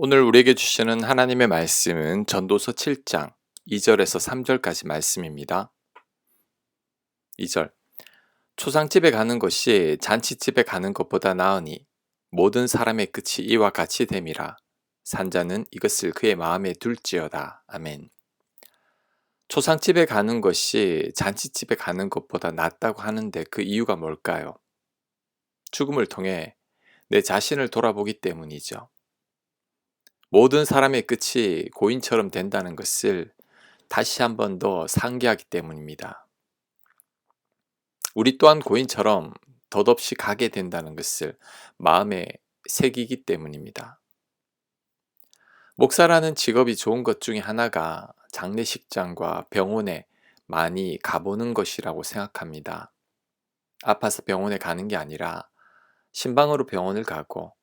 오늘 우리에게 주시는 하나님의 말씀은 전도서 7장 2절에서 3절까지 말씀입니다. 2절. 초상집에 가는 것이 잔치집에 가는 것보다 나으니 모든 사람의 끝이 이와 같이 됨이라. 산자는 이것을 그의 마음에 둘지어다. 아멘. 초상집에 가는 것이 잔치집에 가는 것보다 낫다고 하는데 그 이유가 뭘까요? 죽음을 통해 내 자신을 돌아보기 때문이죠. 모든 사람의 끝이 고인처럼 된다는 것을 다시 한 번 더 상기하기 때문입니다. 우리 또한 고인처럼 덧없이 가게 된다는 것을 마음에 새기기 때문입니다. 목사라는 직업이 좋은 것 중에 하나가 장례식장과 병원에 많이 가보는 것이라고 생각합니다. 아파서 병원에 가는 게 아니라 신방으로 병원을 가고,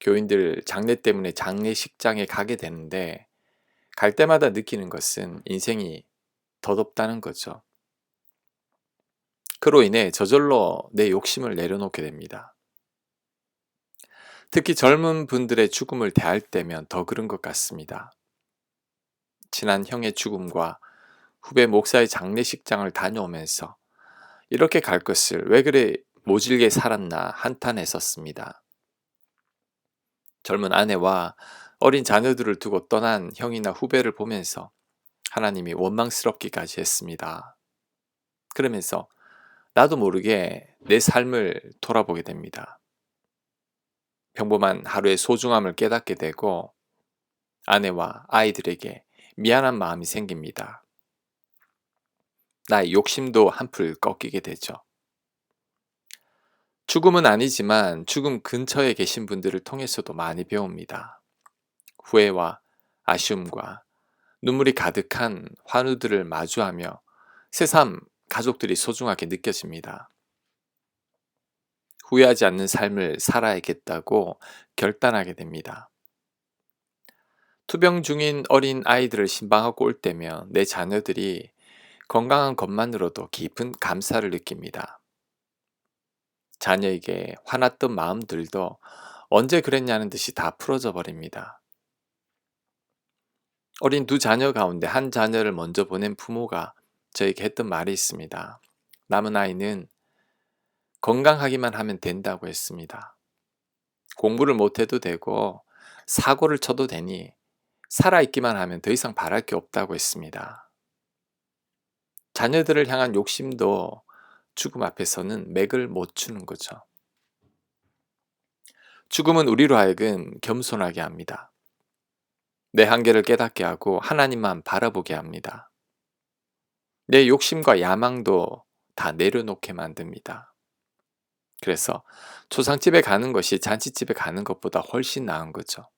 교인들 장례 때문에 장례식장에 가게 되는데 갈 때마다 느끼는 것은 인생이 덧없다는 거죠. 그로 인해 저절로 내 욕심을 내려놓게 됩니다. 특히 젊은 분들의 죽음을 대할 때면 더 그런 것 같습니다. 친한 형의 죽음과 후배 목사의 장례식장을 다녀오면서 이렇게 갈 것을 왜 그래 모질게 살았나 한탄했었습니다. 젊은 아내와 어린 자녀들을 두고 떠난 형이나 후배를 보면서 하나님이 원망스럽기까지 했습니다. 그러면서 나도 모르게 내 삶을 돌아보게 됩니다. 평범한 하루의 소중함을 깨닫게 되고 아내와 아이들에게 미안한 마음이 생깁니다. 나의 욕심도 한풀 꺾이게 되죠. 죽음은 아니지만 죽음 근처에 계신 분들을 통해서도 많이 배웁니다. 후회와 아쉬움과 눈물이 가득한 환우들을 마주하며 새삼 가족들이 소중하게 느껴집니다. 후회하지 않는 삶을 살아야겠다고 결단하게 됩니다. 투병 중인 어린 아이들을 신방하고 올 때면 내 자녀들이 건강한 것만으로도 깊은 감사를 느낍니다. 자녀에게 화났던 마음들도 언제 그랬냐는 듯이 다 풀어져 버립니다. 어린 두 자녀 가운데 한 자녀를 먼저 보낸 부모가 저에게 했던 말이 있습니다. 남은 아이는 건강하기만 하면 된다고 했습니다. 공부를 못해도 되고 사고를 쳐도 되니 살아있기만 하면 더 이상 바랄 게 없다고 했습니다. 자녀들을 향한 욕심도 죽음 앞에서는 맥을 못 추는 거죠. 죽음은 우리로 하여금 겸손하게 합니다. 내 한계를 깨닫게 하고 하나님만 바라보게 합니다. 내 욕심과 야망도 다 내려놓게 만듭니다. 그래서 초상집에 가는 것이 잔치집에 가는 것보다 훨씬 나은 거죠.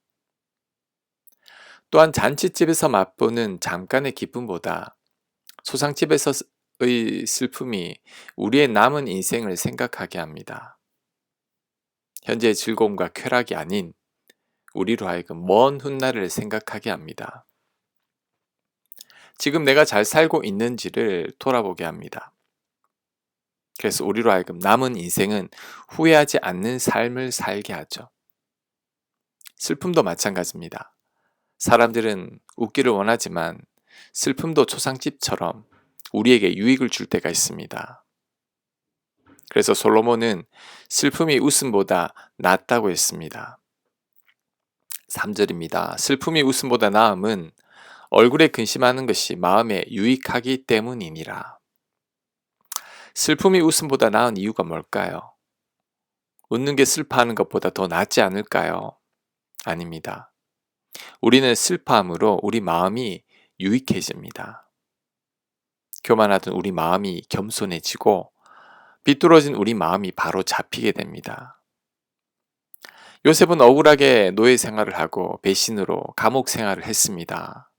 또한 잔치집에서 맛보는 잠깐의 기쁨보다 초상집에서의 슬픔이 우리의 남은 인생을 생각하게 합니다. 현재의 즐거움과 쾌락이 아닌 우리로 하여금 먼 훗날을 생각하게 합니다. 지금 내가 잘 살고 있는지를 돌아보게 합니다. 그래서 우리로 하여금 남은 인생은 후회하지 않는 삶을 살게 하죠. 슬픔도 마찬가지입니다. 사람들은 웃기를 원하지만 슬픔도 초상집처럼 우리에게 유익을 줄 때가 있습니다. 그래서 솔로몬은 슬픔이 웃음보다 낫다고 했습니다. 3절입니다. 슬픔이 웃음보다 나음은 얼굴에 근심하는 것이 마음에 유익하기 때문이니라. 슬픔이 웃음보다 나은 이유가 뭘까요? 웃는 게 슬퍼하는 것보다 더 낫지 않을까요? 아닙니다. 우리는 슬퍼함으로 우리 마음이 유익해집니다. 교만하던 우리 마음이 겸손해지고 비뚤어진 우리 마음이 바로 잡히게 됩니다. 요셉은 억울하게 노예 생활을 하고 배신으로 감옥 생활을 했습니다.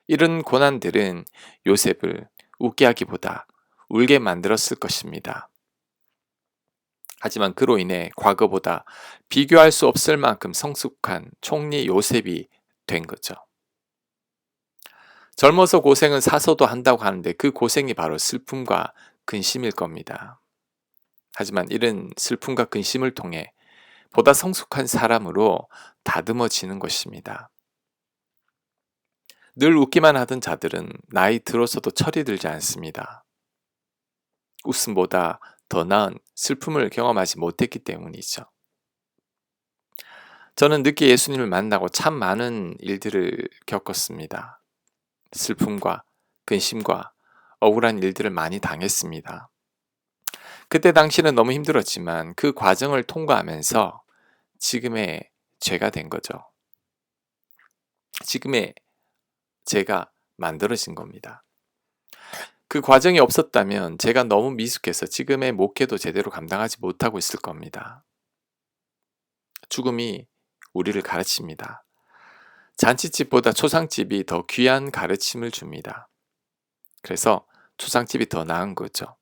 이런 고난들은 요셉을 웃게 하기보다 울게 만들었을 것입니다. 하지만 그로 인해 과거보다 비교할 수 없을 만큼 성숙한 총리 요셉이 된 거죠. 젊어서 고생은 사서도 한다고 하는데 그 고생이 바로 슬픔과 근심일 겁니다. 하지만 이런 슬픔과 근심을 통해 보다 성숙한 사람으로 다듬어지는 것입니다. 늘 웃기만 하던 자들은 나이 들어서도 철이 들지 않습니다. 웃음보다 더 나은 슬픔을 경험하지 못했기 때문이죠. 저는 늦게 예수님을 만나고 참 많은 일들을 겪었습니다. 슬픔과 근심과 억울한 일들을 많이 당했습니다. 그때 당시는 너무 힘들었지만 그 과정을 통과하면서 지금의 죄가 된 거죠. 지금의 제가 만들어진 겁니다. 그 과정이 없었다면 제가 너무 미숙해서 지금의 목회도 제대로 감당하지 못하고 있을 겁니다. 죽음이 우리를 가르칩니다. 잔치집보다 초상집이 더 귀한 가르침을 줍니다. 그래서 초상집이 더 나은 거죠.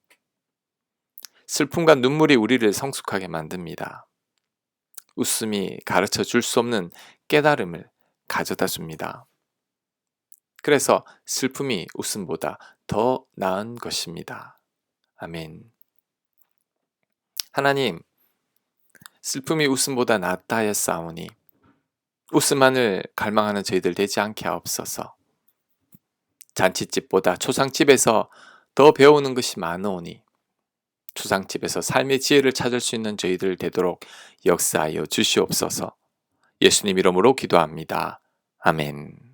슬픔과 눈물이 우리를 성숙하게 만듭니다. 웃음이 가르쳐 줄 수 없는 깨달음을 가져다 줍니다. 그래서 슬픔이 웃음보다 더 나은 것입니다. 아멘. 하나님, 슬픔이 웃음보다 낫다 하였사오니 웃음만을 갈망하는 저희들 되지 않게 하옵소서. 잔치집보다 초상집에서 더 배우는 것이 많으오니 초상집에서 삶의 지혜를 찾을 수 있는 저희들 되도록 역사하여 주시옵소서. 예수님 이름으로 기도합니다. 아멘.